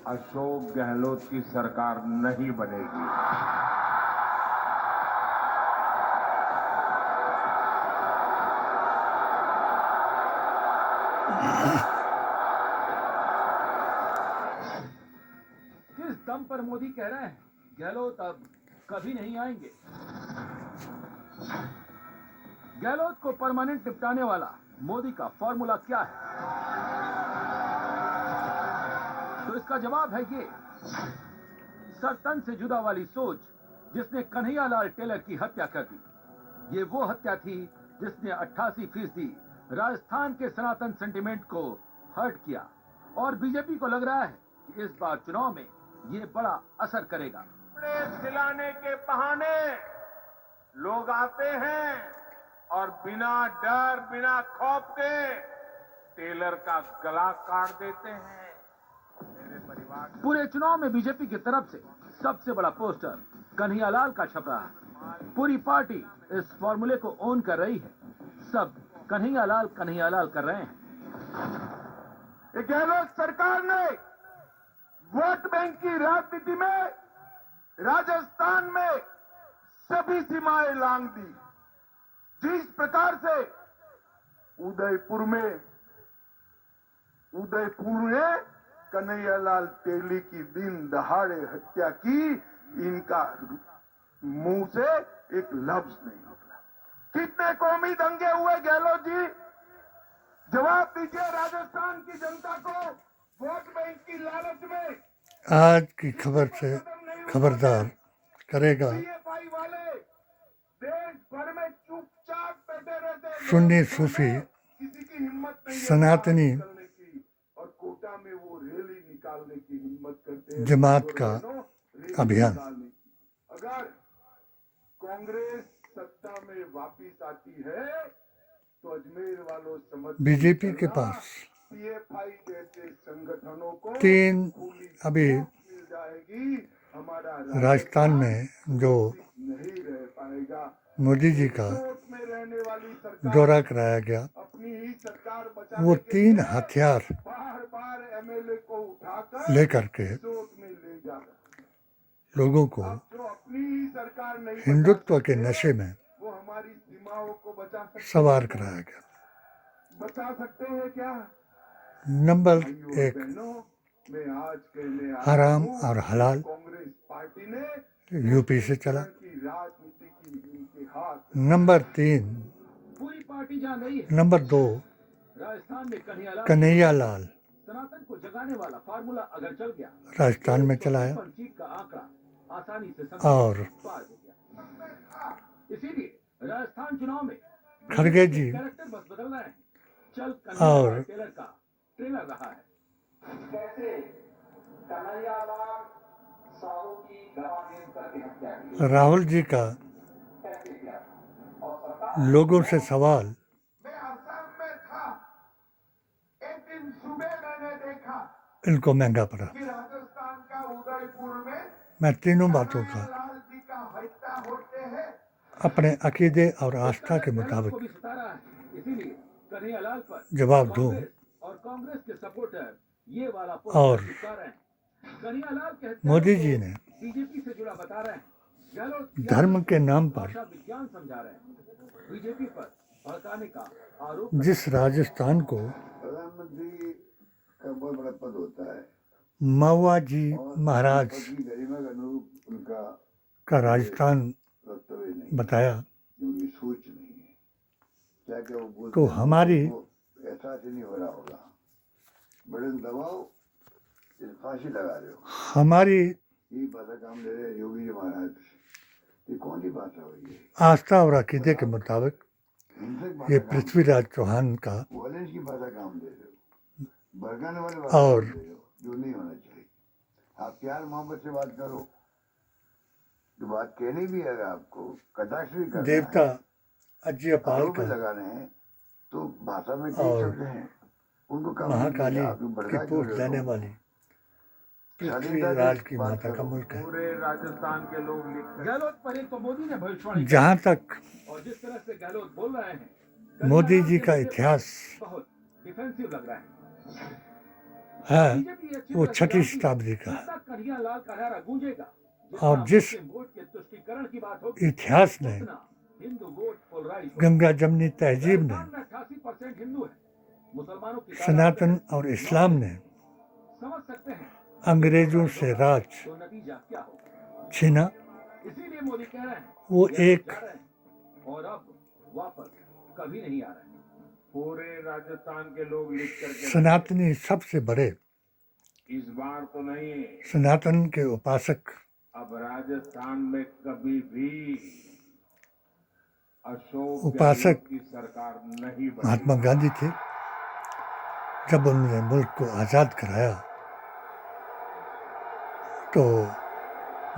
अशोक गहलोत की सरकार नहीं बनेगी। किस दम पर मोदी कह रहे हैं गहलोत अब कभी नहीं आएंगे? गहलोत को परमानेंट निपटाने वाला मोदी का फॉर्मूला क्या है? तो इसका जवाब है ये: सरतन से जुदा वाली सोच जिसने कन्हैयालाल टेलर की हत्या कर दी। ये वो हत्या थी जिसने 88% राजस्थान के सनातन सेंटिमेंट को हर्ट किया, और बीजेपी को लग रहा है कि इस बार चुनाव में ये बड़ा असर करेगा। खिलाने के बहाने लोग आते हैं और बिना डर बिना खौफ के टेलर का गला काट देते हैं। मेरे परिवार पूरे चुनाव में बीजेपी की तरफ से सबसे बड़ा पोस्टर कन्हैयालाल का छप रहा है। पूरी पार्टी इस फॉर्मूले को ओन कर रही है। सब कन्हैयालाल कन्हैयालाल कर रहे हैं। गहलोत सरकार ने वोट बैंक की राजनीति में राजस्थान में सभी सीमाएं लांघ दी। जिस प्रकार से उदयपुर ने कन्हैयालाल टेली की दिन दहाड़े हत्या की, इनका मुंह से एक लफ्ज नहीं निकला। कितने कौमी दंगे हुए गहलोत जी, जवाब दीजिए राजस्थान की जनता को। वोट बैंक की लालच में आज की खबर से खबरदार करेगा पीएफआई वाले देश भर में चुपचाप बैठे रहते हैं। सुन्नी सूफी किसी की हिम्मत नहीं है सनातनी निकलने की, और कोटा में वो रैली निकालने की हिम्मत करते हैं। जमात का अभियान। अगर कांग्रेस सत्ता में वापिस आती है तो अजमेर वालों समझ बीजेपी के पास पीएफआई जैसे संगठनों को 3 अभी मिल जाएगी। हमारा राजस्थान में जो नहीं रह पाएगा। मोदी जी का सोच में रहने वाली सरकार दौरा कराया गया, अपनी ही सरकार बचाने वो के 3 लिए हथियार बार एमएलए को उठाकर लेकर के सोच में ले जा रहे हैं। लोगों को जो अपनी ही सरकार नहीं हिंदुत्व बचा के सकते, नशे में वो हमारी सीमाओं को बचा सकते सवार हैं। कराया गया। बचा सकते हैं क्या? नंबर भाइयों 1 बहनों, मैं आज कहने आया हराम हूं, और हलाल कांग्रेस पार्टी ने यूपी से चला। की राजनीति की इनके हाथ। नंबर 3 पूरी पार्टी जान रही है नंबर 2 राजस्थान में कन्हैयालाल सनातन को जगाने वाला फार्मूला अगर चल गया, राजस्थान में चलाया, जीत का आंकड़ा आसानी से और पार हो गया। इसीलिए राजस्थान चुनाव में खड़गे जी कैरेक्टर बस बदल रहे हैं। चल और टेलर का ट्रेलर रहा है। कैसे कन्हैयालाल साहू की दवा करके हत्या की, राहुल जी का कैसे किया, और सरकार लोगों से सवाल। मैं असम में था, एक दिन सुबह मैंने देखा इनको महंगा पड़ा। कि राजस्थान का उदयपुर में मैं तीनों बातों का लाल जी का हत्या होते हैं। अपने अकीदे और आस्था के मुताबिक को भी सता रहा है। इसीलिए कन्हैयालाल पर जवाब दूं और कांग्रेस के सपोर्टर ये वाला और चिपका रहे हैं। कन्हैयालाल कहते मोदी जी ने बीजेपी से जुड़ा बता रहे हैं। गहलोत धर्म के नाम पर भाषा विज्ञान समझा रहे हैं। बीजेपी पर भड़काने का आरोप। जिस राजस्थान को प्रधानमंत्री का बहुत बड़ा पद होता है महुआ जी और महाराज की गरिमा के अनुरूप उनका का राजस्थान वक्तव्य नहीं, बताया, उनकी सोच नहीं है। क्या क्या वो बोलते तो हैं, हमारी वो एहसास ही नहीं हो रहा होगा। बड़े दबाव फांसी लगा रहे हो, हमारी ये भाषा काम ले रहे हैं योगी जी महाराज। ये कौन सी भाषा हुई है? आस्था और अकीदे के मुताबिक हिंसक ये भाषा काम, पृथ्वीराज चौहान का वॉयलेंस की भाषा काम दे रहे हो, भड़काने वाले भाषा और काम दे रहे हो, जो नहीं होना चाहिए। आप प्यार मोहब्बत से बात करो, जो बात कहनी भी है, आपको कटाक्ष भी करना देवता है, अज्यपाल आरोप भी का लगाने हैं, तो भाषा में कई और शब्द हैं, उनको काम महाकाली आप की भड़का क्यों पूछ रहे लेने हो? वाली शालीनता से पृथ्वीराज की बात माता का करो। मुल्क है। पूरे राजस्थान के लोग लिख गहलोत पर एक तो मोदी ने भविष्यवाणी जहाँ तक और जिस तरह से गहलोत बोल रहे हैं, मोदी जी का इतिहास बहुत डिफेंसिव लग रहा है। है बीजेपी ये अच्छी वो तरह से 6ठी जानती है, शताब्दी का है जितना कन्हैया लाल का नारा गूंजेगा, और जितना जिस मुस्लिम वोट के तुष्टीकरण की बात होगी, इतिहास ने उतना हिंदू वोट पोलराइज होगा। गंगा जमनी तहजीब ने राजस्थान में 88% हिंदू है, मुसलमानों की तादाद सनातन है और इस्लाम ने 9%। समझ सकते हैं अंग्रेजों से राज तो नतीजा क्या होगा। छीना। इसीलिए मोदी कह रहे हैं वो ये लोग एक जा रहे हैं और अब वापस कभी नहीं आ रहे हैं। पूरे राजस्थान के लोग लिख करके सनातनी सबसे बड़े इस बार तो नहीं, सनातन के उपासक अब राजस्थान में कभी भी अशोक उपासक गहलोत की सरकार नहीं बनी। महात्मा गांधी थे। जब उन्होंने मुल्क को आज़ाद कराया तो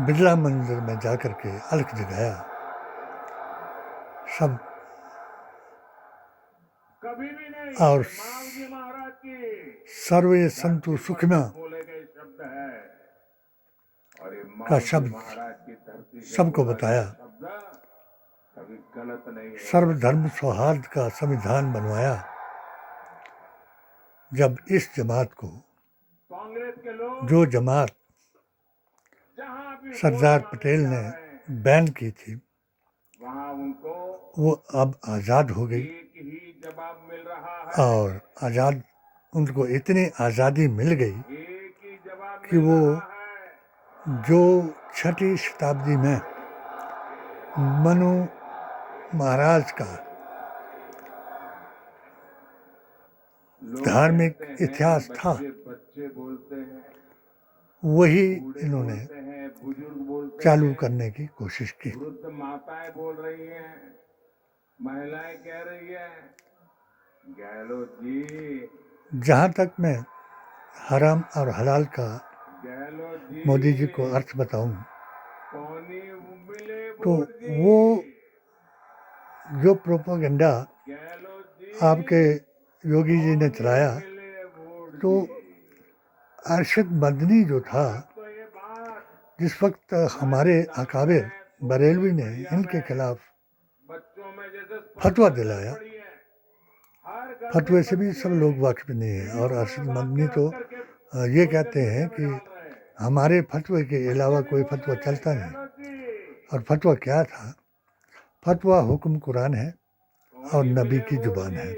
बिरला मंदिर में जाकर के अलख जगाया। सब कभी भी नहीं। और मालवीय महाराज की सर्वे संतु सुखमा बोले गए शब्द है और ये का मालवीय शब्द महाराज की धरती से सबको बोला बताया। गया शब्द कभी गलत नहीं है। सर्वधर्म सौहार्द का संविधान बनवाया। जब इस जमात को, कांग्रेस के लोग जो जमात जहां भी सरदार वोट पटेल मांगने ने जा रहे हैं, बैन की थी, वहां उनको वो अब आज़ाद हो गई। एक ही जवाब मिल रहा है। और आज़ाद उनको इतनी आज़ादी मिल गई एक ही जवाब कि मिल वो रहा है। जो 6ठी शताब्दी में मनु महाराज का लोग धार्मिक कहते हैं, इतिहास था, बच्चे बोलते हैं, वही बूढ़े इन्होंने बोलते हैं, बुजुर्ग बोलते चालू हैं, करने की कोशिश की। वृद्ध माताएं बोल रही हैं, महिलाएं कह रही हैं, गहलोत जी, जहाँ तक मैं हराम और हलाल का गहलोत जी, मोदी जी को अर्थ बताऊं कौनी मिले तो वोट जी, वो जो प्रोपेगेंडा गहलोत जी, आपके योगी जी ने चलाया, मिले वोट तो जी। अरशद मदनी जो था, तो ये बात जिस वक्त हमारे अकाबिर बरेलवी ने इनके खिलाफ बच्चों में जैसे फतवा दिलाया, पड़ी है, हर घर फतवे में से भी सब लोग वाकिफ नहीं हैं। और अरशद मदनी तो ये कहते हैं कि हमारे फतवे के अलावा कोई फतवा चलता नहीं। और फतवा क्या था? फतवा हुक्म कुरान है और नबी की जुबान है।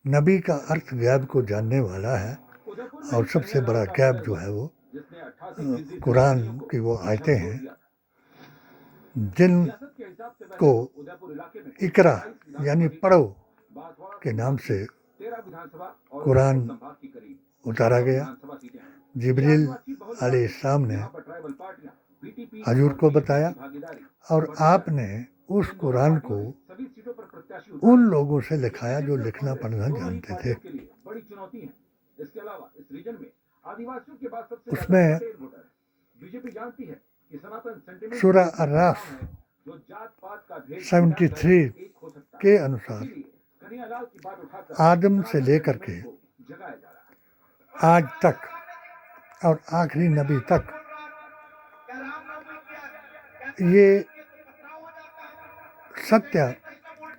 नबी का अर्थ गैब को जानने वाला है और सबसे बड़ा गैब जो है वो कुरान की वो आयतें हैं जिन को इकरा यानी पढ़ो के नाम से कुरान उतारा गया। जिब्रील अलैहिस्सलाम ने हजूर को बताया और आपने उस कुरान को उन लोगों से लिखाया जो लिखना पढ़ना जानते थे। इसके अलावा इस रीजन में आदिवासियों के बाद सबसे उसमें बीजेपी जानती है कि सनातन सेंटिमेंट सूरह अर्राफ जो जात पात का भेद 73 के अनुसार कन्हैयालाल की बात उठाकर आदम से लेकर के जगाया जा रहा है। आज तक और आखिरी नबी तक ये सत्य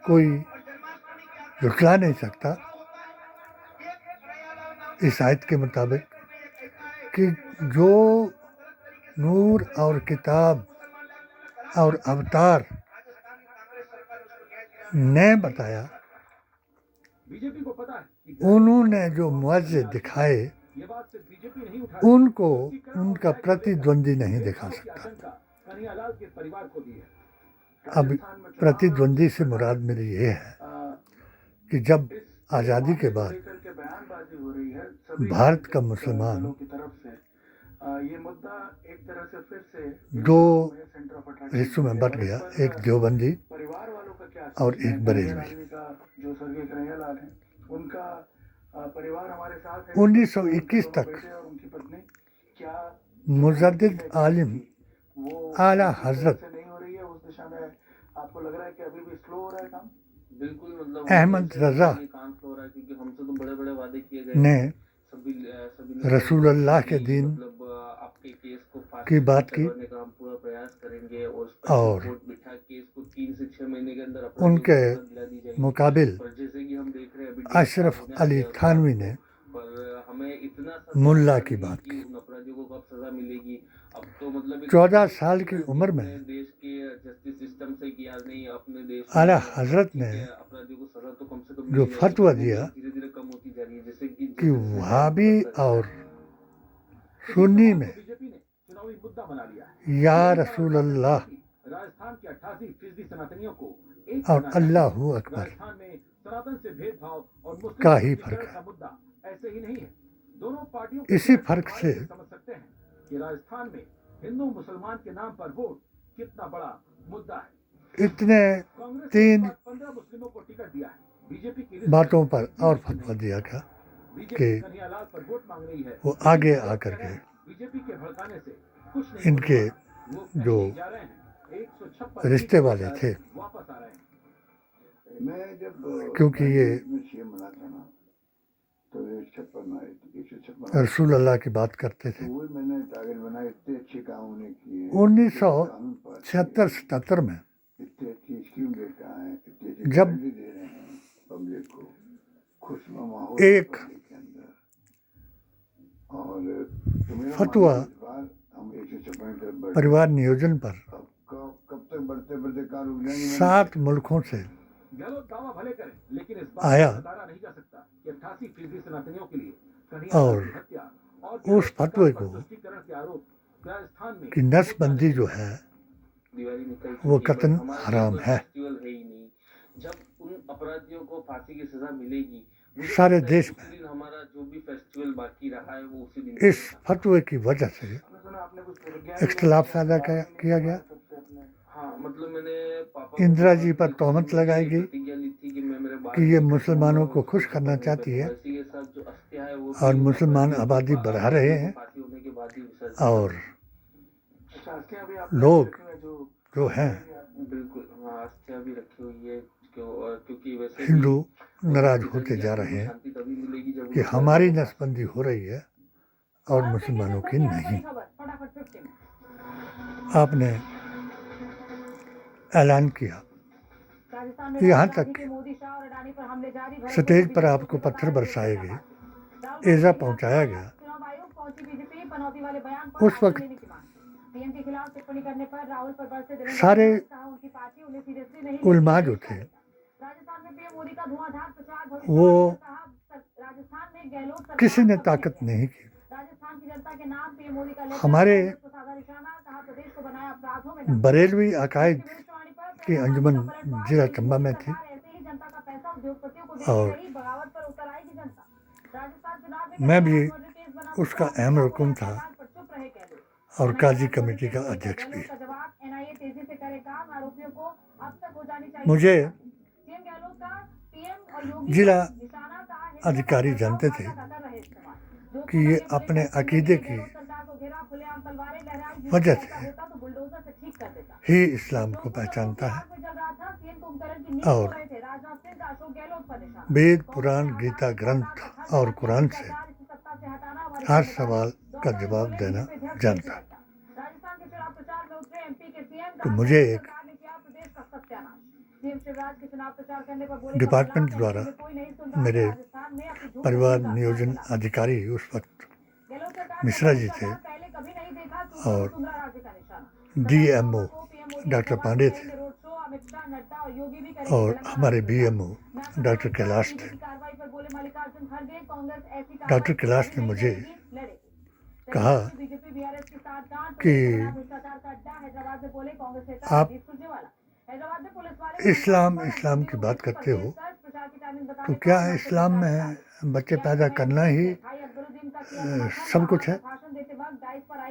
कोई झुठला नहीं सकता इस आयत के मुताबिक कि जो नूर और किताब और अवतार ने बताया, बीजेपी को पता है कि उन्होंने जो मुआज़े दिखाए ये बात सिर्फ बीजेपी नहीं उठा उनको उनका प्रतिद्वंदी नहीं दिखा सकता। कन्हैयालाल के परिवार को दी है। अब प्रतिद्वंदी से मुराद मेरी ये है कि जब आज़ादी के बाद बयानबाजी हो रही है सभी भारत का मुसलमान दलों की तरफ से। ये मुद्दा एक तरह से फिर से दो सेंटर ऑफ अट्रैक्शन हिस्सों में बट गया, एक देवबंदी परिवार वालों का क्या और एक बरेलवी। आदमी का जो स्वर्गीय कन्हैयालाल है उनका परिवार हमारे साथ है। 1921 तक बेटे और उनकी पत्नी क्या मुजद्दिद आलिम वो आला हजरत से नहीं हो रही है उस दिशा में? आपको लग रहा है कि अभी भी स्लो हो रहा है काम? बिल्कुल, मतलब अहमद रजा काम हो रहा है क्योंकि हमसे तो बड़े बड़े वादे किए गए ने सभी रसूलुल्लाह के दिन मतलब आपके केस को फास्ट की बात की करने का हम पूरा प्रयास करेंगे और और कोर्ट बिठा के इसको 3 से 6 महीने के अंदर उनके दिला दी जाएगी। मुकाबिल और जैसे कि हम देख रहे हैं अभी अशरफ अली थानवी ने पर हमें इतना सा मुल्ला की बात कि उन अपराधियों को कब सजा मिलेगी। अब तो मतलब एक 14 साल की उम्र में अपने देश के जस्टिस सिस्टम से किया नहीं, अपने देश आला में हजरत ठीक ने है अपराधियों को सजा तो कम से कम जो मिल जाएगी, फतवा वो दिया धीरे धीरे कम होती जा रही है, जैसे कि कि वहाबी और इसी सुन्नी सवाल में को बीजेपी ने चुनावी मुद्दा बना लिया है। या बीजेपी का रसूल दावा है अल्लाह कि राजस्थान के 88% सनातनियों को एक और बनाना है। अल्लाहू अकबर राजस्थान में सनातन से भेदभाव और मुस्लिम का ही तुष्टीकरण फर्क है। का मुद्दा ऐसे ही नहीं है। दोनों पार्टियों के इसी सिर्फ फर्क बारे से में समझ सकते हैं कि राजस्थान में हिंदू मुसलमान के नाम पर वोट कितना बड़ा मुद्दा है। इतने कांग्रेस ने तीन इस बार 15 मुस्लिमों को टिकट दिया है। बीजेपी की लिस्ट बातों में पर तीन और मुस्लिम फतवा नहीं। दिया गया बीजेपी कि कन्हैयालाल पर वोट मांग रही है। वो लेकिन आगे गलत आकर कह रहे के हैं। बीजेपी के भड़काने से कुछ नहीं इनके होने वाला। वो कहीं जो नहीं जा रहे हैं। 156 रिश्ते सीट वाले लेकर थे, वापस आ रहे हैं। मैं जब क्योंकि ये 1991 में सीएम बना था ना, तो 156 रसूल अल्लाह की बात करते तो थे। वही मैंने टारगेट बनाया, इतने अच्छे काम उन्हें किए, 1976-77 में इतनी अच्छी स्कीम लेकर आए, इतनी अच्छी जब गारंटी दे रहे हैं पब्लिक को, खुशनुमा माहौल एक पब्लिक के अंदर। और तो मेरा फतवा मानना है इस बार हम 156 की तरफ बढ़ रहे हैं। परिवार नियोजन पर अब कब तक बढ़ते बढ़ते कहाँ रुक जाएंगे? 7 मुल्कों से गहलोत दावा भले करें, लेकिन इस बात आया को नकारा नहीं जा सकता कि 88% सनातनियों के लिए कन्हैयालाल और की हत्या और उस फतवे को तुष्टीकरण के आरोप राजस्थान में कि नसबंदी जो है दिवाली निकल वो चुकी है, कतन बट हमारे हराम कोई है। फेस्टिवल है ही नहीं। जब उन अपराधियों को फांसी की सजा मिलेगी, मुझे सारे लगता है देश उसी दिन हमारा जो भी फेस्टिवल बाकी रहा है वो उसी दिन इस फतवे की वजह से इख्तलाफ पैदा किया गया। हाँ मतलब मैंने पापा इंदिरा जी पर तोहमत लगाई गई प्रतिज्ञा ली थी कि मैं मेरे बाल कि ये नहीं मुसलमानों कटवाऊंगा, को खुश उसको करना करूंगा। चाहती है इसी के साथ जो अस्थियां है वो और भी मुसलमान अपराधियों आबादी को बढ़ा रहे हैं फांसी होने के बाद ही विसर्जन और अच्छा, अस्थियां भी आप लोग जो हैं बिल्कुल हाँ अस्थियां भी रखी हुई है क्योंकि वैसे भी हिंदू नाराज किसी होते भी जा आदमी रहे को हैं शांति तभी मिलेगी जब कि उनको हमारी फांसी नसबंदी हो रही है और मुसलमानों की नहीं। आपने ऐलान किया, यहाँ तक स्टेज पर आपको पत्थर बरसाए गए, एजा पहुंचाया गया। उस वक्त सारे उलमा जो थे वो किसी ने ताकत नहीं की। हमारे बरेलवी अकायद की अंजुमन जिला चंबा में थी और मैं भी उसका अहम रुकन था और काजी कमेटी का अध्यक्ष भी। मुझे जिला अधिकारी जानते थे कि ये अपने अकीदे की वजह से ही इस्लाम को पहचानता है और वेद पुराण गीता ग्रंथ और कुरान से हर सवाल का जवाब देना जानता है। तो मुझे एक डिपार्टमेंट द्वारा मेरे परिवार नियोजन अधिकारी उस वक्त मिश्रा जी थे और DMO डॉक्टर पांडे थे और हमारे BMO डॉक्टर कैलाश थे। डॉक्टर कैलाश ने मुझे कहा कि आप इस्लाम की बात करते हो तो क्या इस्लाम में बच्चे पैदा करना ही सब कुछ है?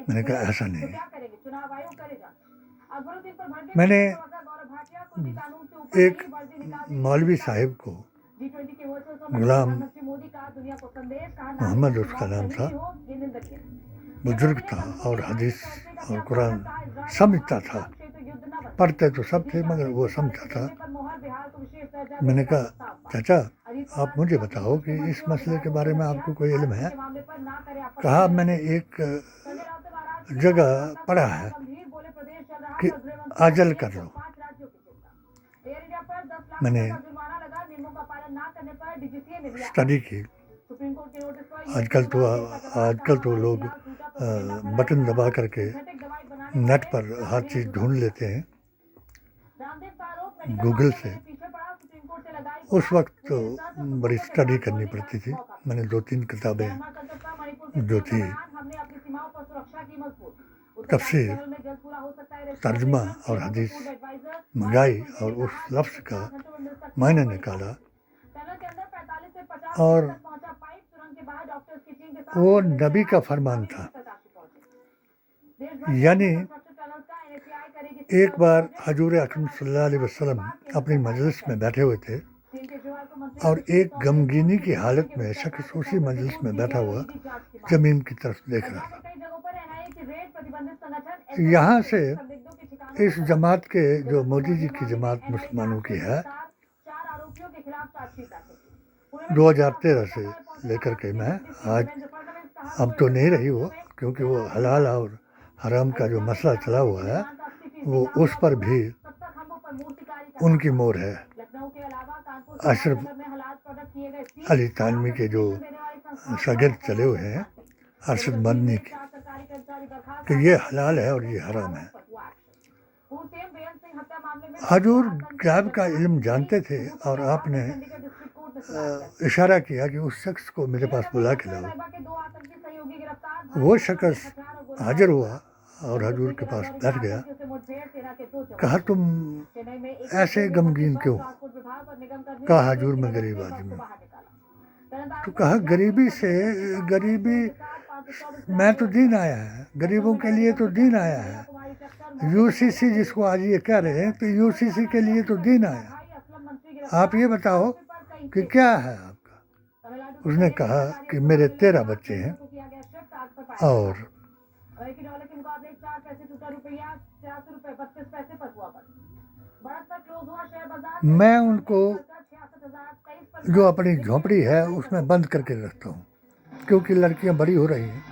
मैंने कहा ऐसा नहीं है। मैंने एक मौलवी साहिब को, गुलाम मोहम्मद उसका नाम था, बुजुर्ग था और हदीस और कुरान समझता था, पढ़ते तो सब थे मगर वो समझता था। मैंने कहा चाचा आप मुझे बताओ कि इस मसले के बारे में आपको कोई इल्म है? कहा मैंने एक जगह पढ़ा है कि अजल कर लो। मैंने स्टडी की आजकल तो लोग बटन दबा करके नेट पर हर चीज़ ढूंढ लेते हैं गूगल से। उस वक्त तो बड़ी स्टडी करनी पड़ती थी। मैंने 2-3 किताबें जो थी तफसीर, तर्जमा और हदीस मंगाई और उस लफ्ज़ का मायने निकाला, और वो नबी का फरमान था। यानी एक बार हजूर अकरम सल्लल्लाहु अलैहि वसल्लम अपनी मजलिस में बैठे हुए थे और एक गमगीनी की हालत में शख्स उसी मजलिस में बैठा हुआ जमीन की तरफ देख रहा था। यहाँ से इस जमात के, जो मोदी जी की जमात मुसलमानों की है, 2013 से लेकर के मैं आज, अब तो नहीं रही वो, क्योंकि वो हलाल और हराम का जो मसला चला हुआ है वो उस पर भी उनकी मोहर है। अशरफ अली थानवी के जो शागिर्द चले हुए हैं अरशद मदनी की, कि ये हलाल है और ये हराम है। हजूर गैब का इल्म जानते थे और आपने इशारा किया कि उस शख्स को मेरे पास बुला के लाओ। वो शख्स हाजिर हुआ और हजूर के पास बैठ गया। कहा तुम ऐसे गमगीन क्यों? कहा हजूर मैं गरीब आदमी। तो कहा गरीबी मैं तो दीन आया है, गरीबों के लिए तो दीन आया है। यूसीसी जिसको आज ये कह रहे हैं, तो यूसीसी के लिए तो दीन आया। आप ये बताओ कि क्या है आपका? उसने कहा कि मेरे 13 बच्चे हैं और मैं उनको जो अपनी झोंपड़ी है उसमें बंद करके रखता हूँ, क्योंकि लड़कियां बड़ी हो रही हैं,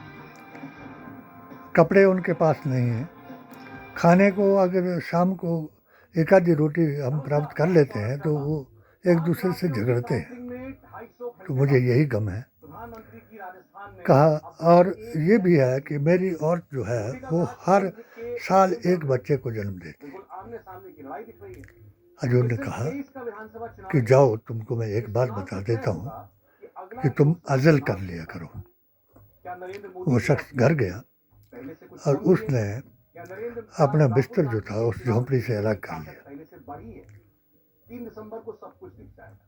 कपड़े उनके पास नहीं हैं, खाने को अगर शाम को एक आधी रोटी हम प्राप्त कर लेते हैं तो वो एक दूसरे से झगड़ते हैं। तो मुझे यही गम है। कहा और ये भी है कि मेरी औरत जो है वो हर साल एक बच्चे को जन्म देती है। हजूर ने कहा कि जाओ, तुमको मैं एक बात बता देता हूँ कि तुम अज़ल कर लिया करो। वो शख्स घर गया और उसने अपना बिस्तर जो था उस झोंपड़ी से अलग कर लिया। 3 दिसंबर को सब कुछ दिख जाएगा।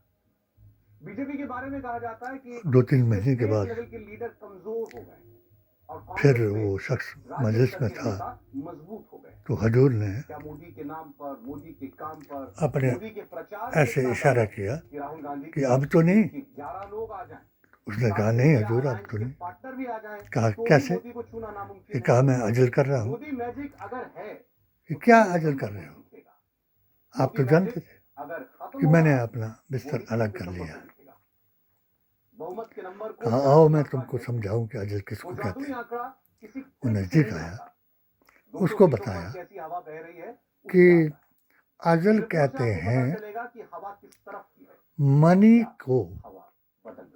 बीजेपी के बारे में कहा जाता है कि 2-3 महीने के बाद लेवल के लीडर कमजोर हो गए और फिर वो शख्स मजलिस में था, मजबूत हो गए। तो हजूर ने क्या मोदी के नाम पर, मोदी के काम पर, अपने मोदी के प्रचार ऐसे इशारा किया कि राहुल गांधी कि अब तो नहीं। 11 लोग आ जाएं। उसने कहा नहीं हजूर अब तो नहीं। पार्टनर भी आ जाएं। कहा तो कैसे? मोदी को छूना नामुमकिन ये कहा मैं अजल कर रहा हूँ। मोदी मैजिक अगर है कि क्या अजल कर रहे हो? आप तो जानते थे कि मैंने अपना बिस्तर अलग कर लिया। कहा आओ मैं तुमको समझाऊं कि अजल किसको कहते हैं। वो नजदीक आया, उसको बताया कि अजल कहते हैं मनी को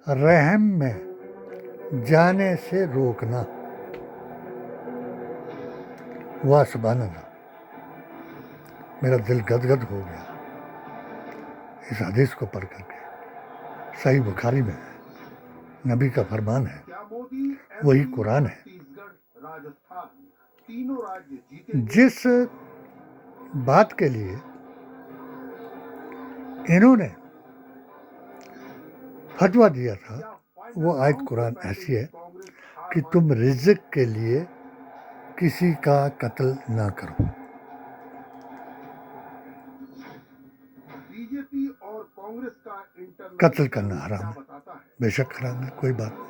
रहम में जाने से रोकना। वाह सुभान अल्लाह, मेरा दिल गदगद हो गया इस हदीस को पढ़ करके। सही बुखारी में है, नबी का फरमान है, वही कुरान है। जिस बात के लिए इन्होंने फतवा दिया था वो आयत कुरान ऐसी है कि तुम रिज़्क के लिए किसी का कत्ल ना करो। बीजेपी और कांग्रेस का कत्ल करना हराम है, बेशक हराम है, कोई बात नहीं।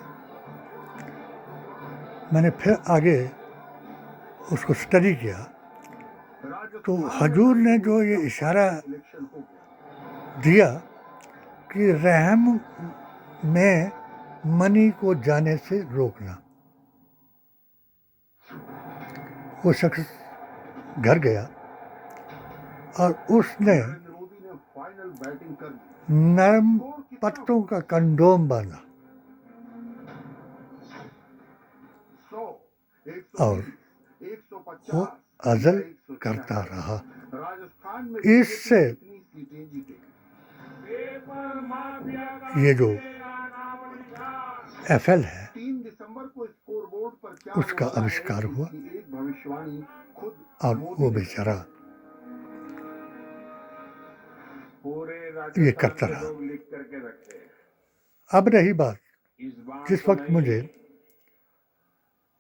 मैंने फिर आगे उसको स्टडी किया तो हजूर ने जो ये इशारा दिया कि रहम में मनी को जाने से रोकना। वो शख्स घर गया और उसने नरम पत्तों का कंडोम बांधा और वो अज़ल करता रहा। राजस्थान में इससे कितनी सीटें जीते? ये जो FL है 3 दिसंबर को स्कोर बोर्ड पर क्या उसका होने वाला है, आविष्कार हुआ इसकी एक भविष्यवाणी खुद और मोदी वो ने बेचारा पूरे ये राजस्थान करता के रहा। लोग लिख करके रखे। अब रही बात, इस बार जिस तो वक्त नहीं, मुझे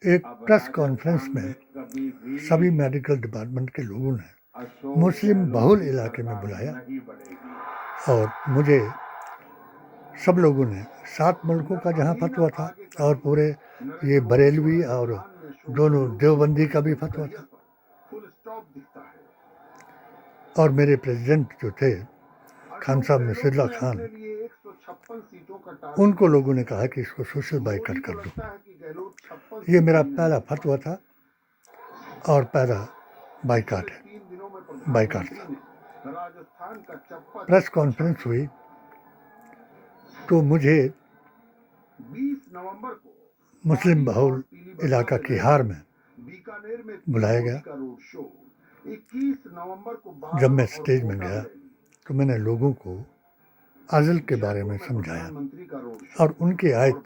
एक अब प्रेस राजस्थान कॉन्फ्रेंस में कभी भी सभी मेडिकल डिपार्टमेंट के लोगों ने अशोक मुस्लिम गहलोत बहुल की इलाके में सरकार बुलाया नहीं बनेगी। और मुझे सब लोगों ने 7 मुल्कों का जहाँ फतवा था और पूरे ये बरेलवी और दोनों देवबंदी का भी फतवा था फुल स्टॉप दिखता है। और मेरे प्रेसिडेंट जो थे खान साहब नसीरुल्लाह खान, अपने लिए 156 सीटों का टारगेट उनको लोगों ने कहा कि इसको सोशल बाइकआउट कर दो। लगता है कि गहलोत 56 ये मेरा पहला फतवा था और पहला बाइकआउट है, 3 दिनों में बाइकआउट था। राजस्थान का चप्पा प्रेस कॉन्फ्रेंस हुई तो मुझे 20 नवंबर को मुस्लिम बहुल इलाका की हार में बीकानेर में बुलाया गया। का रोड शो 21 नवंबर को जब मैं स्टेज में गया तो मैंने लोगों को अज़ल के बारे में समझाया मंत्री का रोड शो और उनकी आयत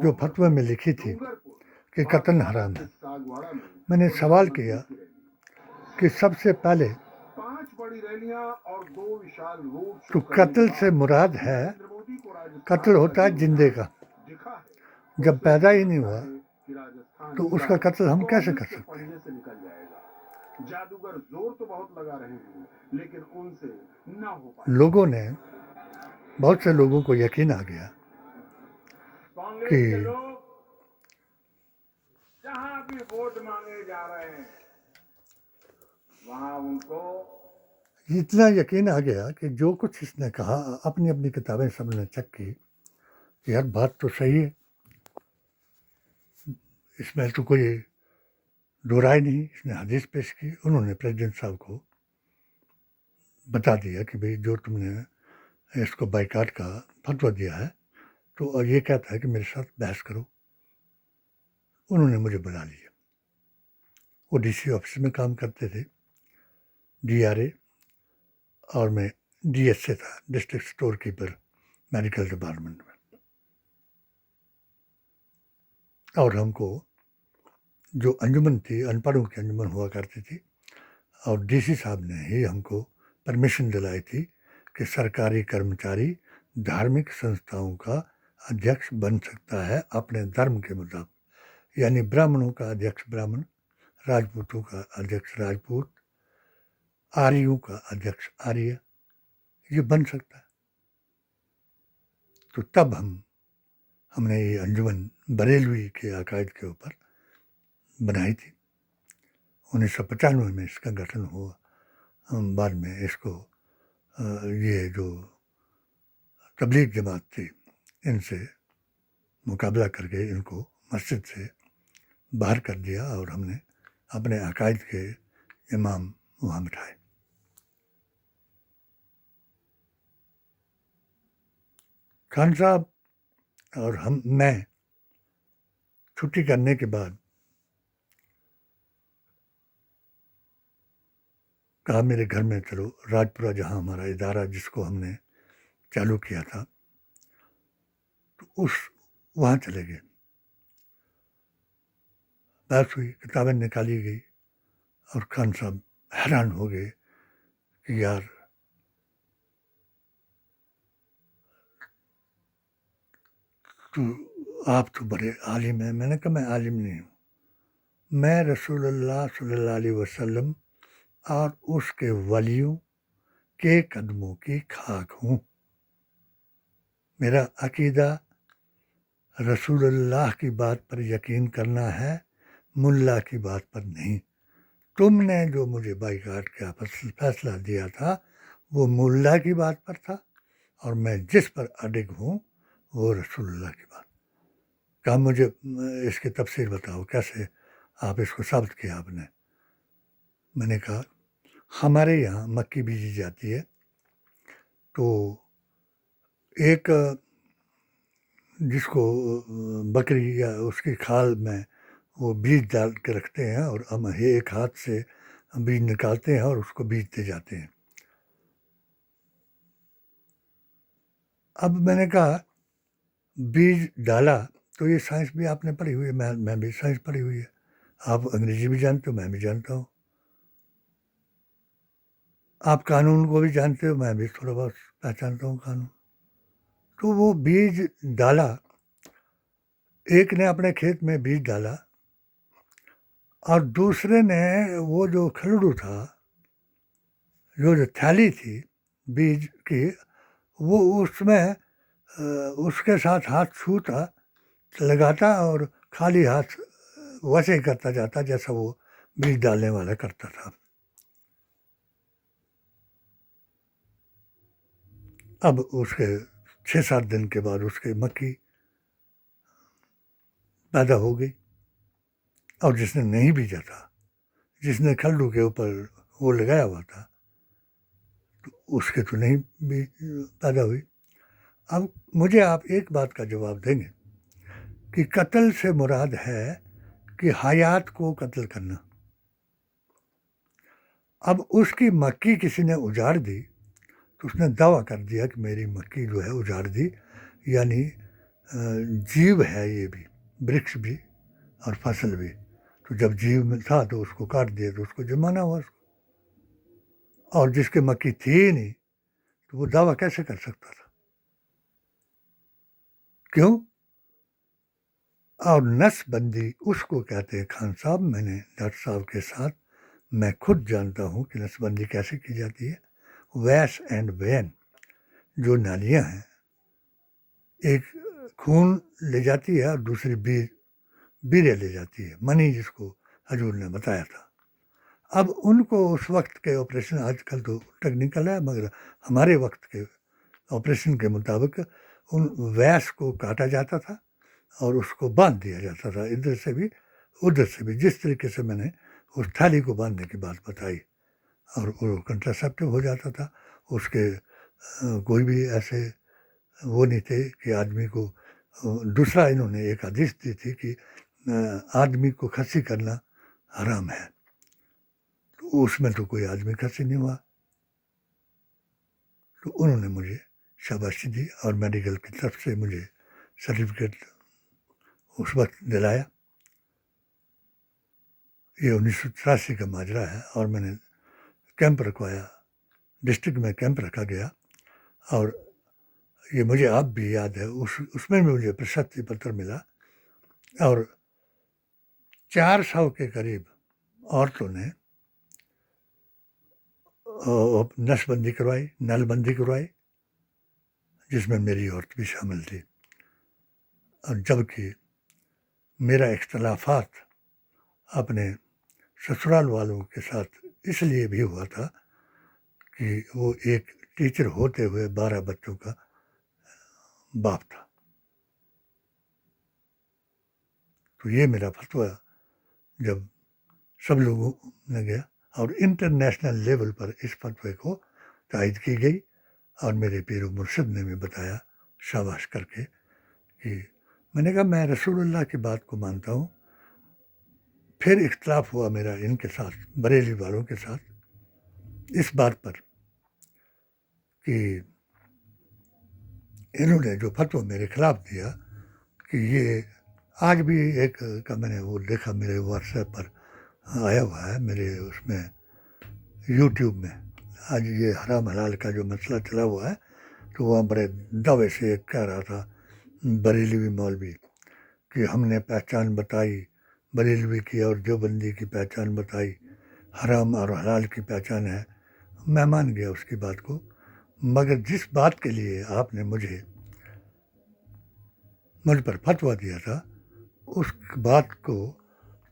जो फतवे में लिखी थी कि कत्ल हराम है। मैंने सवाल किया कि सबसे पहले 5 बड़ी रैलियां और 2 विशाल रोड तो कत्ल से मुराद है, कत्ल होता है जिंदे का, दिखा है जब पैदा ही नहीं हुआ कि राजस्थान तो उसका कत्ल हम कैसे कर सकते हैं? पढ़ने से निकल जाएगा। जादूगर जोर तो बहुत लगा रहे हैं लेकिन उनसे ना हो पाए। लोगों ने, बहुत से लोगों को यकीन आ गया कि जहां भी वोट मांगे जा रहे हैं वहां उनको इतना यकीन आ गया कि जो कुछ इसने कहा, अपनी अपनी किताबें सबने चेक की, यार बात तो सही है, इसमें तो कोई दो राय नहीं। इसने हदीस पेश की, उन्होंने प्रेसिडेंट साहब को बता दिया कि भाई जो तुमने इसको बाइकाट का फतवा दिया है तो और ये कहता है कि मेरे साथ बहस करो। उन्होंने मुझे बुला लिया। वो DC ऑफिस में काम करते थे, DRA, और मैं DS से था, district store keeper medical department में। और हमको जो अंजुमन थी, अनपढ़ों की अंजुमन हुआ करती थी, और DC साहब ने ही हमको परमिशन दिलाई थी कि सरकारी कर्मचारी धार्मिक संस्थाओं का अध्यक्ष बन सकता है अपने धर्म के मुताबिक, यानी ब्राह्मणों का अध्यक्ष ब्राह्मण, राजपूतों का अध्यक्ष राजपूत, आर्यों का अध्यक्ष आर्य, ये बन सकता है। तो तब हमने ये अंजुमन बरेलवी के अकायद के ऊपर बनाई थी। 1995 में इसका गठन हुआ। बाद में इसको ये जो तबलीग जमात थी इनसे मुकाबला करके इनको मस्जिद से बाहर कर दिया और हमने अपने अकायद के इमाम वहाँ बिठाए। खान साहब और मैं छुट्टी करने के बाद कहा मेरे घर में चलो, राजपुरा जहाँ हमारा इदारा जिसको हमने चालू किया था तो वहाँ चले गए। बहस हुई, किताबें निकाली गई और खान साहब हैरान हो गए कि यार तो आप तो बड़े आलिम हैं। मैंने कहा मैं आलिम नहीं हूँ, मैं रसूलुल्लाह सल्लल्लाहु अलैहि वसल्लम और उसके वलियों के कदमों की खाक हूँ। मेरा अकीदा रसूलुल्लाह की बात पर यकीन करना है, मुल्ला की बात पर नहीं। तुमने जो मुझे बाइकाट का फैसला दिया था वो मुल्ला की बात पर था और मैं जिस पर अडिग हूँ वो रसूलुल्लाह की बात। कहा मुझे इसकी तफसीर बताओ, कैसे आप इसको साबित किया आपने? मैंने कहा हमारे यहाँ मक्की बीजी जाती है तो एक जिसको बकरी या उसकी खाल में वो बीज डाल के रखते हैं और हम एक हाथ से बीज निकालते हैं और उसको बीजते जाते हैं। अब मैंने कहा बीज डाला, तो ये साइंस भी आपने पढ़ी हुई है, मैं भी साइंस पढ़ी हुई है, आप अंग्रेजी भी जानते हो, मैं भी जानता हूँ, आप कानून को भी जानते हो, मैं भी थोड़ा बहुत पहचानता हूँ कानून। तो वो बीज डाला, एक ने अपने खेत में बीज डाला और दूसरे ने वो जो खलड़ू था, जो थैली थी बीज की, वो उसमें उसके साथ हाथ छूता, लगाता और खाली हाथ वैसे ही करता जाता जैसा वो बीज डालने वाला करता था। अब उसके 6-7 दिन के बाद उसकी मक्की पैदा हो गई, और जिसने नहीं बीजा था, जिसने खल्लू के ऊपर वो लगाया हुआ था, तो उसके तो नहीं बीज पैदा हुई। अब मुझे आप एक बात का जवाब देंगे कि कत्ल से मुराद है कि हयात को कत्ल करना। अब उसकी मक्की किसी ने उजाड़ दी, तो उसने दावा कर दिया कि मेरी मक्की जो है उजाड़ दी, यानी जीव है ये भी, वृक्ष भी और फसल भी। तो जब जीव में था तो उसको काट दिया, तो उसको जुर्माना हुआ उसको। और जिसके मक्की थी ही नहीं, तो वो दावा कैसे कर सकता था? क्यों? और नसबंदी उसको कहते हैं खान साहब, मैंने डॉक्टर साहब के साथ मैं खुद जानता हूँ कि नसबंदी कैसे की जाती है। वैस एंड वेन जो नालियाँ हैं, एक खून ले जाती है और दूसरी बीरे ले जाती है, मनी जिसको हजूर ने बताया था। अब उनको उस वक्त के ऑपरेशन, आजकल तो टेक्निकल है, मगर हमारे वक्त के ऑपरेशन के मुताबिक उन वैस को काटा जाता था और उसको बांध दिया जाता था, इधर से भी उधर से भी, जिस तरीके से मैंने उस थाली को बांधने की बात बताई, और वो कंट्रासेप्टिव हो जाता था। उसके कोई भी ऐसे वो नहीं थे कि आदमी को, दूसरा इन्होंने एक हदीस दी थी कि आदमी को खस्सी करना हराम है, तो उसमें तो कोई आदमी खस्सी नहीं हुआ। तो उन्होंने मुझे शाबाशी दी और मेडिकल की तरफ से मुझे सर्टिफिकेट उस वक्त दिलाया। ये 1983 का माजरा है, और मैंने कैंप रखवाया, डिस्ट्रिक्ट में कैंप रखा गया, और ये मुझे अब भी याद है, उसमें भी मुझे प्रशस्ति पत्र मिला, और 400 के करीब औरतों ने नसबंदी करवाई, नलबंदी करवाई, जिसमें मेरी औरत भी शामिल थी। और जबकि मेरा इख्तलाफात अपने ससुराल वालों के साथ इसलिए भी हुआ था कि वो एक टीचर होते हुए 12 बच्चों का बाप था। तो ये मेरा फतवा जब सब लोगों ने गया, और इंटरनेशनल लेवल पर इस फतवे को तायद की गई, और मेरे पीर मुर्शिद ने भी बताया शाबाश करके कि मैंने कहा मैं रसूलुल्लाह की बात को मानता हूँ। फिर इख्तलाफ हुआ मेरा इनके साथ, बरेली वालों के साथ, इस बात पर कि इन्होंने जो फतवा मेरे खिलाफ दिया कि ये आज भी एक का मैंने वो देखा मेरे व्हाट्सएप पर आया हुआ है, मेरे उसमें यूट्यूब में, आज ये हराम हलाल का जो मसला चला हुआ है, तो वहाँ बड़े दावे से कह रहा था बरेलवी मौलवी कि हमने पहचान बताई बरेलवी की और देवबंदी की पहचान बताई, हराम और हलाल की पहचान है। मैं मान गया उसकी बात को, मगर जिस बात के लिए आपने मुझ पर फतवा दिया था, उस बात को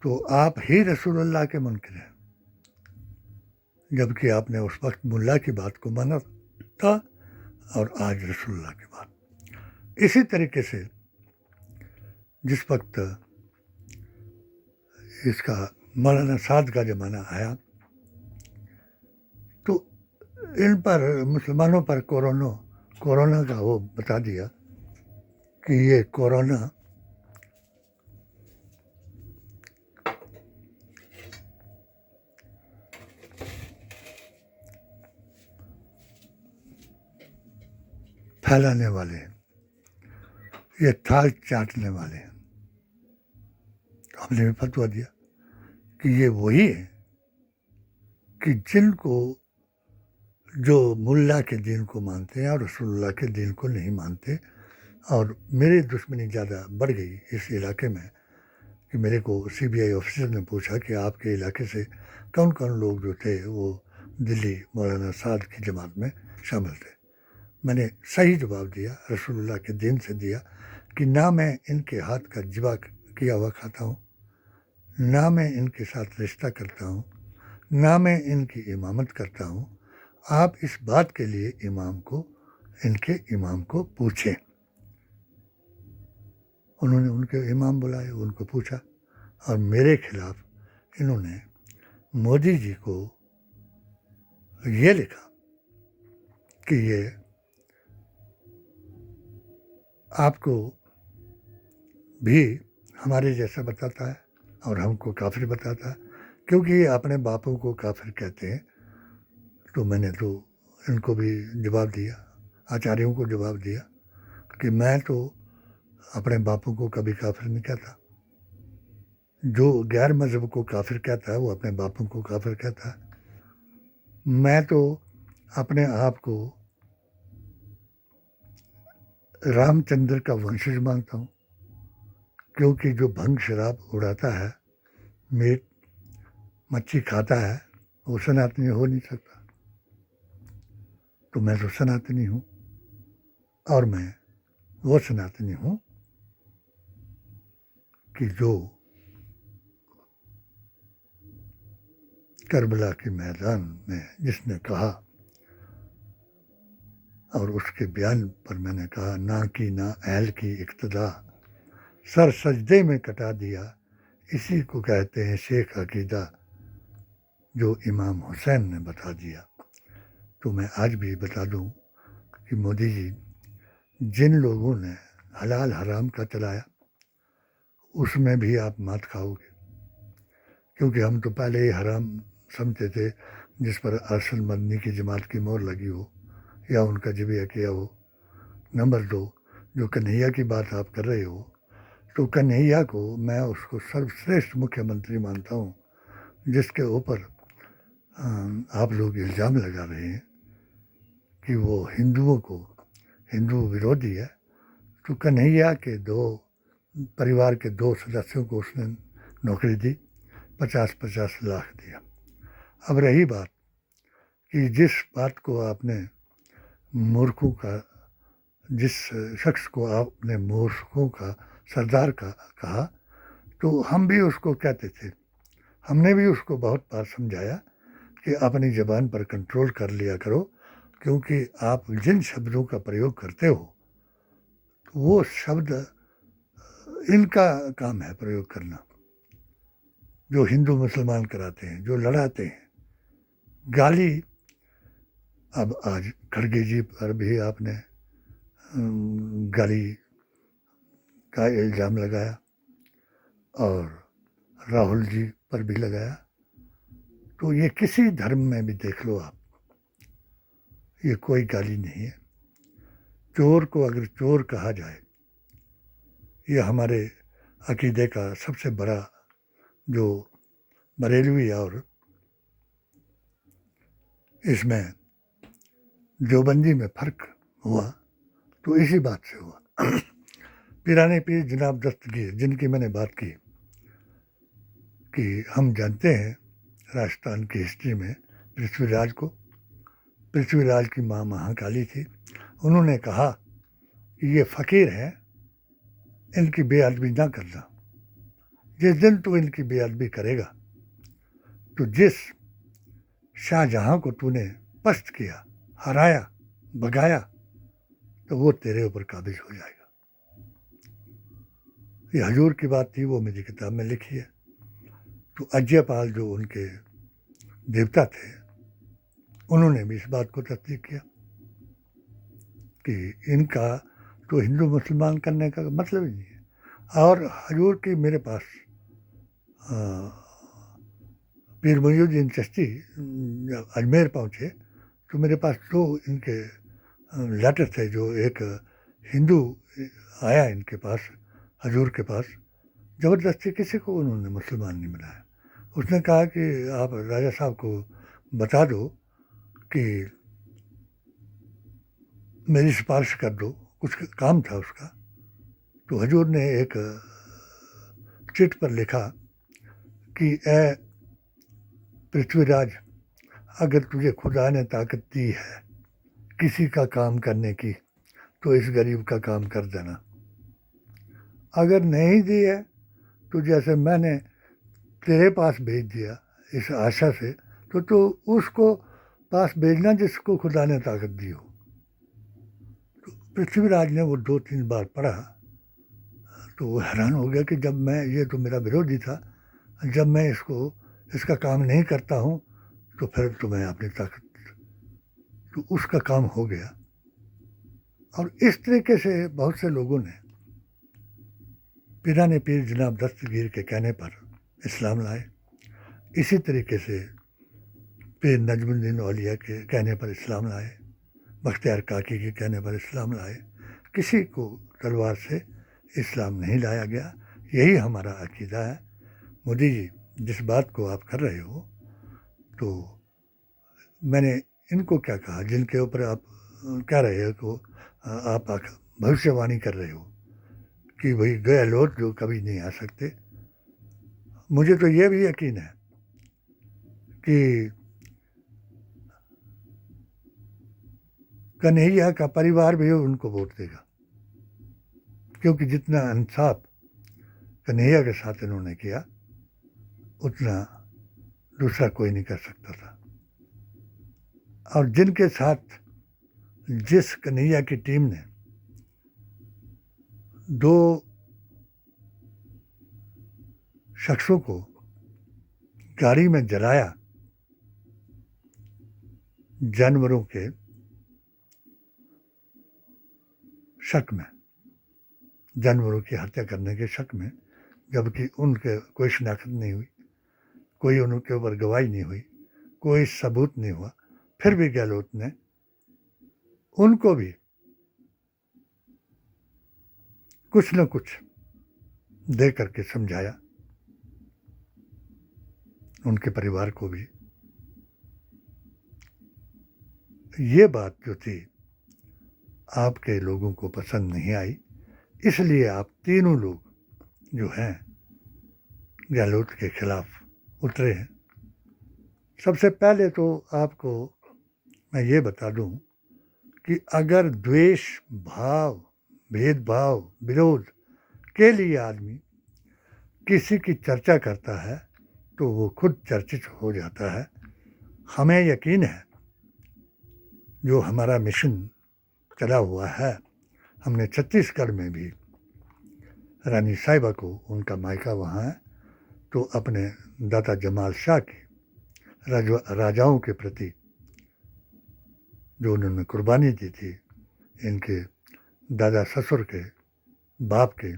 तो आप ही रसूलुल्लाह के मुनकिर हैं, जबकि आपने उस वक्त मुल्ला की बात को माना था और आज रसूलुल्लाह की बात। इसी तरीके से जिस वक्त इसका मौलाना साद का ज़माना आया, तो इन पर मुसलमानों पर कोरोना का वो बता दिया कि ये कोरोना फैलाने वाले हैं, ये थाल चाटने वाले हैं। तो हमने भी फतवा दिया कि ये वही है कि जिनको जो मुल्ला के दीन को मानते हैं और रसूलुल्लाह के दीन को नहीं मानते। और मेरी दुश्मनी ज़्यादा बढ़ गई इस इलाके में कि मेरे को सीबीआई ऑफिसर ने पूछा कि आपके इलाके से कौन कौन लोग जो थे वो दिल्ली मौलाना साद की जमात में शामिल थे। मैंने सही जवाब दिया, रसूलुल्लाह के दीन से दिया कि ना मैं इनके हाथ का जिबा किया हुआ खाता हूँ, ना मैं इनके साथ रिश्ता करता हूँ, ना मैं इनकी इमामत करता हूँ। आप इस बात के लिए इनके इमाम को पूछें। उन्होंने उनके इमाम बुलाए, उनको पूछा और मेरे खिलाफ इन्होंने मोदी जी को ये लिखा कि ये आपको भी हमारे जैसा बताता है और हमको काफिर बताता है, क्योंकि ये अपने बापों को काफिर कहते हैं। तो मैंने तो इनको भी जवाब दिया, आचार्यों को जवाब दिया कि मैं तो अपने बापों को कभी काफिर नहीं कहता। जो गैर मजहब को काफिर कहता है वो अपने बापों को काफिर कहता है। मैं तो अपने आप को रामचंद्र का वंशज मानता हूँ, क्योंकि जो भंग शराब उड़ाता है, मीट मच्छी खाता है, वो सनातनी हो नहीं सकता। तो मैं तो सनातनी हूँ और मैं वो सनातनी हूँ कि जो करबला के मैदान में जिसने कहा और उसके बयान पर मैंने कहा, ना की ना अहल की इक्तदा, सर सजदे में कटा दिया, इसी को कहते हैं शेख अकीदा, जो इमाम हुसैन ने बता दिया। तो मैं आज भी बता दूं कि मोदी जी, जिन लोगों ने हलाल हराम का चलाया उसमें भी आप मात खाओगे, क्योंकि हम तो पहले ही हराम समझते थे जिस पर अरशद मदनी की जमात की मोहर लगी हो या उनका जबिया किया हो। नंबर 2, जो कन्हैया की बात आप कर रहे हो, तो कन्हैया को मैं उसको सर्वश्रेष्ठ मुख्यमंत्री मानता हूँ, जिसके ऊपर आप लोग इल्ज़ाम लगा रहे हैं कि वो हिंदू विरोधी है। तो कन्हैया के परिवार के 2 सदस्यों को उसने नौकरी दी, 50-50 लाख दिया। अब रही बात कि जिस बात को आपने मूर्खों का, जिस शख्स को आपने मूर्खों का सरदार का कहा, तो हम भी उसको कहते थे। हमने भी उसको बहुत बार समझाया कि अपनी ज़बान पर कंट्रोल कर लिया करो, क्योंकि आप जिन शब्दों का प्रयोग करते हो तो वो शब्द इनका काम है प्रयोग करना, जो हिंदू मुसलमान कराते हैं, जो लड़ाते हैं। गाली, अब आज खड़गे जी पर भी आपने गाली का इल्ज़ाम लगाया और राहुल जी पर भी लगाया। तो ये किसी धर्म में भी देख लो आप, ये कोई गाली नहीं है। चोर को अगर चोर कहा जाए, ये हमारे अकीदे का सबसे बड़ा जो बरेलवी और इसमें देवबंदी में फ़र्क हुआ तो इसी बात से हुआ। पीराने पीर जनाब दस्तगीर, जिनकी मैंने बात की कि हम जानते हैं राजस्थान की हिस्ट्री में पृथ्वीराज की माँ महाकाली थी। उन्होंने कहा कि ये फ़कीर हैं, इनकी बेअदबी ना करना। जिस दिन तू इनकी बेअदबी करेगा तो जिस शाहजहां को तूने पस्त किया, हराया, भगाया, तो वो तेरे ऊपर काबिज हो जाएगा। ये हजूर की बात थी, वो मेरी किताब में लिखी है। तो अजयपाल जो उनके देवता थे, उन्होंने भी इस बात को तस्दीक किया कि इनका तो हिंदू मुसलमान करने का मतलब ही नहीं है। और हजूर की मेरे पास पीर मुईनुद्दीन चिश्ती जब अजमेर पहुँचे तो मेरे पास 2 इनके लेटर थे जो एक हिंदू आया इनके पास, हजूर के पास, ज़बरदस्ती किसी को उन्होंने मुसलमान नहीं बनाया। उसने कहा कि आप राजा साहब को बता दो कि मेरी सिफारिश कर दो, कुछ काम था उसका। तो हजूर ने एक चिट पर लिखा कि ए पृथ्वीराज, अगर तुझे खुदा ने ताकत दी है किसी का काम करने की तो इस गरीब का काम कर देना। अगर नहीं दी है तो जैसे मैंने तेरे पास भेज दिया इस आशा से, तो उसको पास भेजना जिसको खुदा ने ताकत दी हो। तो पृथ्वीराज ने वो 2-3 बार पढ़ा तो वो हैरान हो गया कि जब मैं, ये तो मेरा विरोधी था, जब मैं इसका काम नहीं करता हूँ तो फिर तो मैं अपनी ताकत, तो उसका काम हो गया। और इस तरीके से बहुत से लोगों ने पीराने पीर जनाब दस्तगीर के कहने पर इस्लाम लाए। इसी तरीके से पीर नजमुद्दीन औलिया के कहने पर इस्लाम लाए, बख्तियार काकी के कहने पर इस्लाम लाए। किसी को तलवार से इस्लाम नहीं लाया गया। यही हमारा अकीदा है। मोदी जी, जिस बात को आप कर रहे हो, तो मैंने इनको क्या कहा जिनके ऊपर आप कह रहे हो कि आप भविष्यवाणी कर रहे हो कि भाई गहलोत जो कभी नहीं आ सकते। मुझे तो ये भी यकीन है कि कन्हैया का परिवार भी उनको वोट देगा, क्योंकि जितना इंसाफ कन्हैया के साथ इन्होंने किया उतना दूसरा कोई नहीं कर सकता था। और जिनके साथ जिस कन्हैया की टीम ने 2 शख्सों को गाड़ी में जलाया जानवरों के शक में, जानवरों की हत्या करने के शक में, जबकि उनके कोई शिनाख्त नहीं हुई, कोई उनके ऊपर गवाही नहीं हुई, कोई सबूत नहीं हुआ, फिर भी गहलोत ने उनको भी कुछ न कुछ दे करके समझाया, उनके परिवार को भी। ये बात जो थी आपके लोगों को पसंद नहीं आई, इसलिए आप तीनों लोग जो हैं गहलोत के खिलाफ उतरे हैं। सबसे पहले तो आपको मैं ये बता दूं कि अगर द्वेष भाव, भेदभाव, विरोध के लिए आदमी किसी की चर्चा करता है तो वो खुद चर्चित हो जाता है। हमें यकीन है जो हमारा मिशन चला हुआ है, हमने छत्तीसगढ़ में भी रानी साहिबा को, उनका मायका वहाँ है, तो अपने दाता जमाल शाह की राजाओं के प्रति जो उन्होंने कुर्बानी दी थी, इनके दादा ससुर के बाप के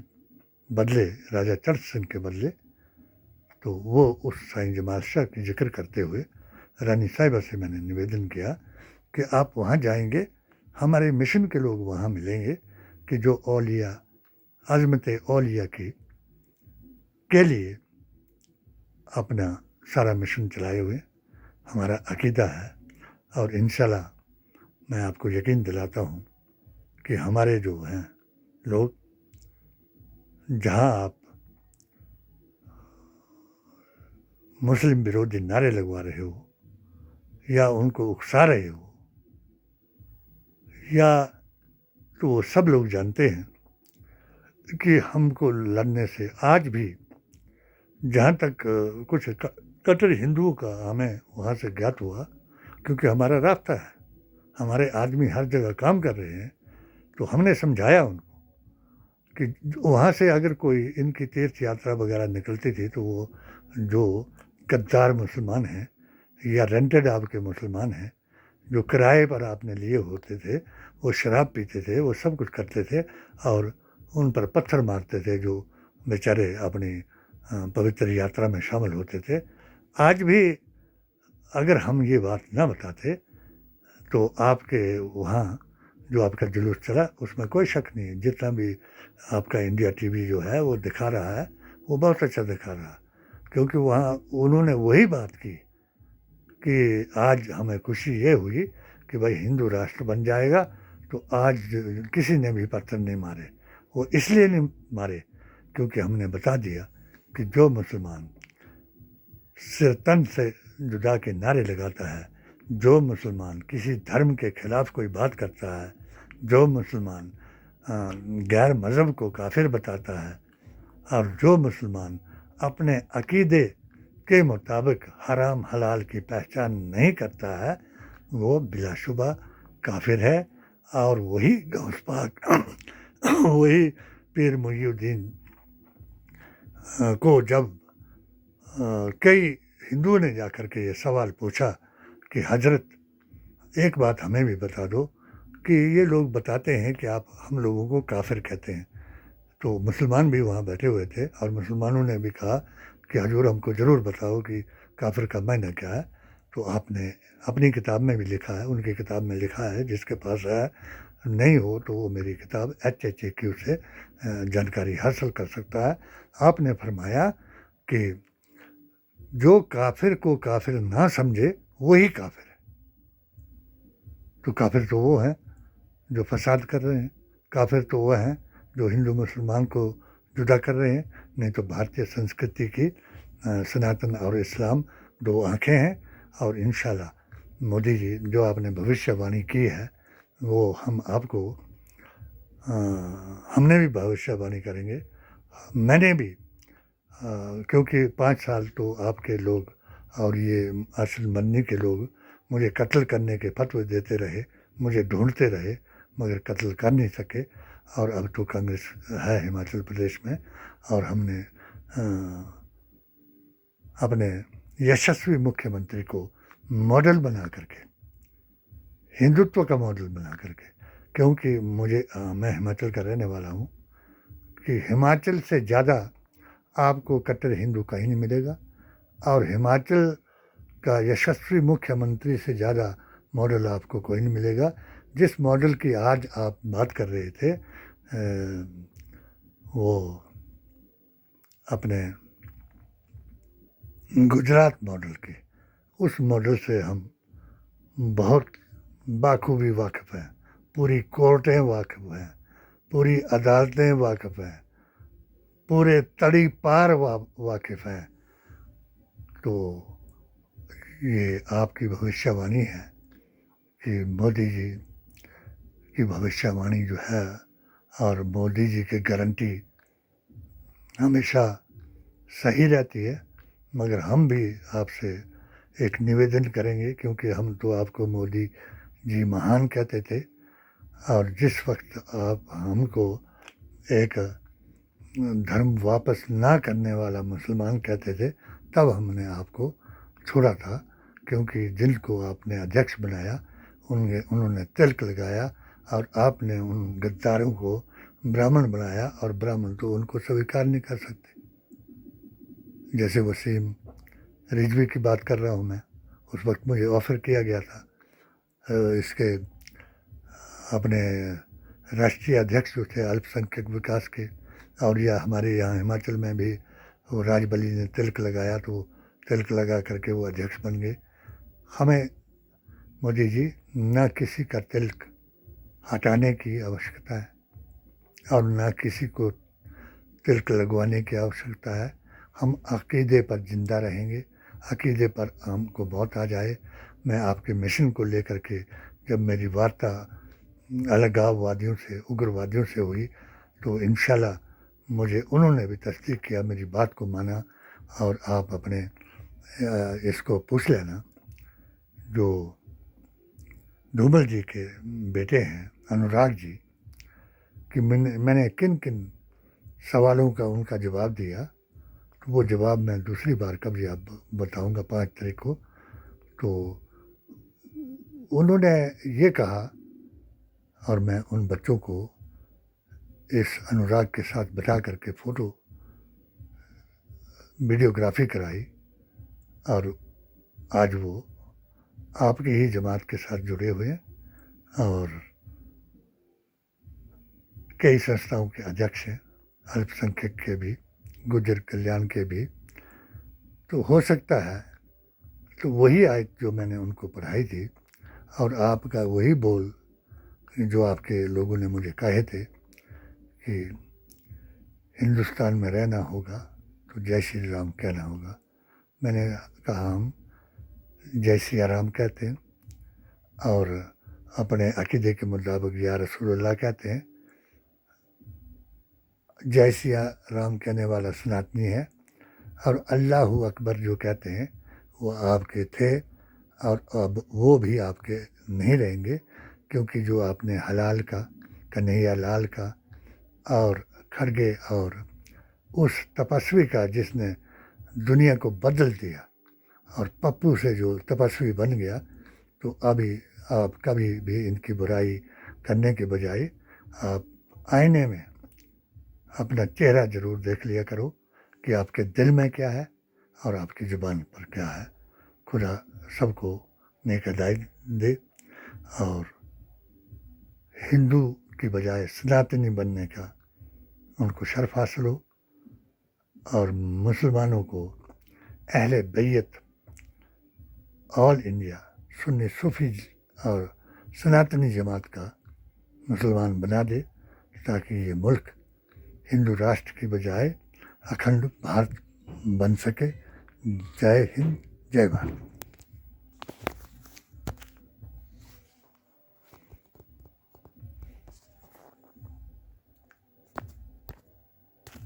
बदले, राजा चढ़ सिंह के बदले, तो वो उस साईं जमाल शाह की जिक्र करते हुए रानी साहिबा से मैंने निवेदन किया कि आप वहाँ जाएंगे, हमारे मिशन के लोग वहाँ मिलेंगे कि जो औलिया, अज़मत औलिया की के लिए अपना सारा मिशन चलाए हुए हमारा अकीदा है। और इंशाल्लाह मैं आपको यकीन दिलाता हूँ कि हमारे जो हैं लोग, जहाँ आप मुस्लिम विरोधी नारे लगवा रहे हो या उनको उकसा रहे हो, या तो वो सब लोग जानते हैं कि हमको लड़ने से आज भी, जहाँ तक कुछ कट्टर हिंदुओं का हमें वहाँ से ज्ञात हुआ, क्योंकि हमारा रास्ता है, हमारे आदमी हर जगह काम कर रहे हैं, तो हमने समझाया उनको कि वहाँ से अगर कोई इनकी तीर्थ यात्रा वगैरह निकलती थी तो वो जो गद्दार मुसलमान हैं या रेंटेड आपके मुसलमान हैं, जो किराए पर आपने लिए होते थे, वो शराब पीते थे, वो सब कुछ करते थे और उन पर पत्थर मारते थे जो बेचारे अपनी पवित्र यात्रा में शामिल होते थे। आज भी अगर हम ये बात ना बताते तो आपके वहाँ जो आपका जुलूस चला उसमें कोई शक नहीं है। जितना भी आपका इंडिया टीवी जो है वो दिखा रहा है वो बहुत अच्छा दिखा रहा है, क्योंकि वहाँ उन्होंने वही बात की कि आज हमें खुशी ये हुई कि भाई हिंदू राष्ट्र बन जाएगा, तो आज किसी ने भी पत्थर नहीं मारे। वो इसलिए नहीं मारे क्योंकि हमने बता दिया कि जो मुसलमान सिर तन से जुदा के नारे लगाता है, जो मुसलमान किसी धर्म के खिलाफ कोई बात करता है, जो मुसलमान गैर मज़हब को काफिर बताता है, और जो मुसलमान अपने अकीदे के मुताबिक हराम हलाल की पहचान नहीं करता है, वो बिलाशुबा काफिर है। और वही गौस पाक वही पीर मुईउद्दीन को जब कई हिंदुओं ने जाकर के ये सवाल पूछा कि हजरत एक बात हमें भी बता दो कि ये लोग बताते हैं कि आप हम लोगों को काफिर कहते हैं, तो मुसलमान भी वहाँ बैठे हुए थे और मुसलमानों ने भी कहा कि हजूर हमको ज़रूर बताओ कि काफिर का मायना क्या है। तो आपने अपनी किताब में भी लिखा है, उनकी किताब में लिखा है, जिसके पास है नहीं हो तो वो मेरी किताब HHAQ से जानकारी हासिल कर सकता है। आपने फरमाया कि जो काफिर को काफिर ना समझे वही काफिर है। तो काफिर तो वो हैं जो फसाद कर रहे हैं, काफिर तो वो हैं जो हिंदू मुसलमान को जुदा कर रहे हैं। नहीं तो भारतीय संस्कृति की सनातन और इस्लाम दो आंखें हैं। और इंशाल्लाह मोदी जी जो आपने भविष्यवाणी की है वो हम आपको हमने भी भविष्यवाणी करेंगे। मैंने भी क्योंकि 5 साल तो आपके लोग और ये अरशद मदनी के लोग मुझे कत्ल करने के फतवे देते रहे, मुझे ढूंढते रहे, मगर कत्ल कर नहीं सके। और अब तो कांग्रेस है हिमाचल प्रदेश में, और हमने अपने यशस्वी मुख्यमंत्री को मॉडल बना करके, हिंदुत्व का मॉडल बना करके, क्योंकि मैं हिमाचल का रहने वाला हूँ, कि हिमाचल से ज़्यादा आपको कट्टर हिंदू कहीं नहीं मिलेगा, और हिमाचल का यशस्वी मुख्यमंत्री से ज़्यादा मॉडल आपको कोई नहीं मिलेगा। जिस मॉडल की आज आप बात कर रहे थे वो अपने गुजरात मॉडल की, उस मॉडल से हम बहुत बाखूबी वाकिफ़ हैं। पूरी कोर्टें वाकिफ़ हैं, पूरी अदालतें वाकिफ़ हैं, पूरे तड़ी पार वाकिफ़ हैं। तो ये आपकी भविष्यवाणी है कि मोदी जी की भविष्यवाणी जो है, और मोदी जी की गारंटी हमेशा सही रहती है। मगर हम भी आपसे एक निवेदन करेंगे, क्योंकि हम तो आपको मोदी जी महान कहते थे, और जिस वक्त आप हमको एक धर्म वापस ना करने वाला मुसलमान कहते थे, तब हमने आपको छोड़ा था, क्योंकि जिनको आपने अध्यक्ष बनाया उन्होंने तिलक लगाया, और आपने उन गद्दारों को ब्राह्मण बनाया, और ब्राह्मण तो उनको स्वीकार नहीं कर सकते। जैसे वसीम रिजवी की बात कर रहा हूँ मैं, उस वक्त मुझे ऑफ़र किया गया था इसके अपने राष्ट्रीय अध्यक्ष जो थे अल्पसंख्यक विकास के, और यह हमारे यहाँ हिमाचल में भी वो राजबली ने तिलक लगाया, तो तिलक लगा करके वो अध्यक्ष बन गए। हमें मोदी जी न किसी का तिलक हटाने की आवश्यकता है और न किसी को तिलक लगवाने की आवश्यकता है। हम अक़ीदे पर ज़िंदा रहेंगे, अक़ीदे पर हमको मौत आ जाए। मैं आपके मिशन को लेकर के जब मेरी वार्ता अलगाववादियों से, उग्रवादियों से हुई, तो इंशाल्लाह मुझे उन्होंने भी तस्दीक किया, मेरी बात को माना। और आप अपने इसको पूछ लेना जो धूमल जी के बेटे हैं अनुराग जी, कि मैंने किन किन सवालों का उनका जवाब दिया। तो वो जवाब मैं दूसरी बार कभी आप बताऊंगा 5 तारीख को। तो उन्होंने ये कहा, और मैं उन बच्चों को इस अनुराग के साथ बैठा करके फ़ोटो वीडियोग्राफी कराई, और आज वो आपकी ही जमात के साथ जुड़े हुए हैं। और कई संस्थाओं के अध्यक्ष हैं, अल्पसंख्यक के भी, गुजर कल्याण के भी। तो हो सकता है तो वही आयत जो मैंने उनको पढ़ाई थी और आपका वही बोल जो आपके लोगों ने मुझे कहे थे कि हिंदुस्तान में रहना होगा तो जय श्री राम कहना होगा, मैंने कहा हम जय सिया राम कहते हैं और अपने अकीदे के मुताबिक या रसूलुल्लाह कहते हैं। जय सिया राम कहने वाला सनातनी है और अल्लाहू अकबर जो कहते हैं वो आपके थे और अब वो भी आपके नहीं रहेंगे, क्योंकि जो आपने हलाल का, कन्हैया लाल का और खड़गे और उस तपस्वी का जिसने दुनिया को बदल दिया और पप्पू से जो तपस्वी बन गया, तो अभी आप कभी भी इनकी बुराई करने के बजाय आप आईने में अपना चेहरा ज़रूर देख लिया करो कि आपके दिल में क्या है और आपकी ज़ुबान पर क्या है। खुदा सबको नेक हिदायत दे और हिंदू की बजाय सनातनी बनने का उनको शर्फ हासिल हो और मुसलमानों को अहले बैत ऑल इंडिया सुन्नी सूफी और सनातनी जमात का मुसलमान बना दे, ताकि ये मुल्क हिंदू राष्ट्र की बजाय अखंड भारत बन सके। जय हिंद, जय भारत।